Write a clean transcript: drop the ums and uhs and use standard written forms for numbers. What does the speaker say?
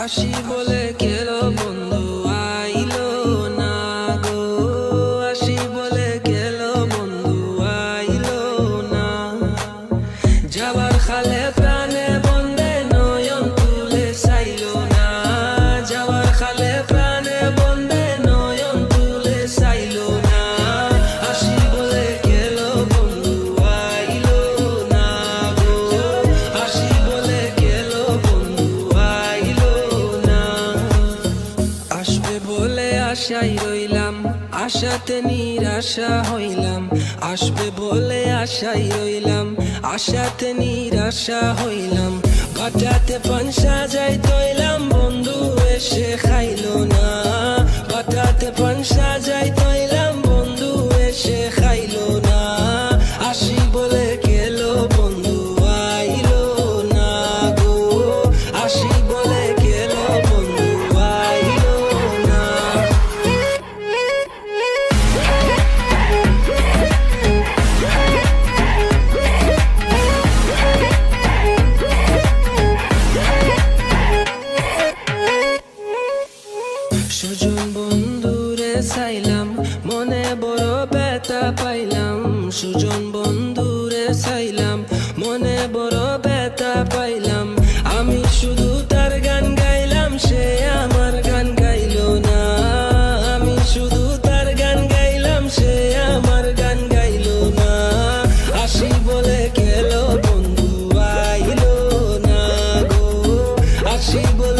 আসি বলে গেলো বন্ধু আইলো না গো, আসি বলে গেলো বন্ধু আইলো না। যাবার খালে প্রাণে বন্দে নয়ন তুলে চাইলো না, যাবার খালে প্রাণে বন্দে নয়ন তুলে চাইলো না। আসি বলে গেলো বন্ধু আইলো না গো, আসি বলে গেলো বন্ধু আইলো না। আসবে বলে আশাই রইলাম, আশাতে নিরাশা হইলাম। আসবে বলে আশাই রইলাম, আশাতে নিরাশা হইলাম। বাটাতে পান সাজাই তৈলাম, বন্ধু এসে খাইলো না। বাটাতে পান সাজাই তৈলাম, বন্ধু এসে খাইলো না। আসি বলে গেলো বন্ধু আইলো না গো, আসি বলে গেলো বন্ধু আইলো না। সুজন বন্ধুরে চাইলাম, মনে বড় ব্যথা পাইলাম। সুজন বন্ধুরে চাইলাম, মনে বড় ব্যথা পাইলাম। আমি শুধু তার গান গাইলাম, সে আমার গান গাইলো না। আমি শুধু তার গান গাইলাম, সে আমার গান গাইলো না। আসি বলে গেলো বন্ধু আইলো না গো, আসি বলে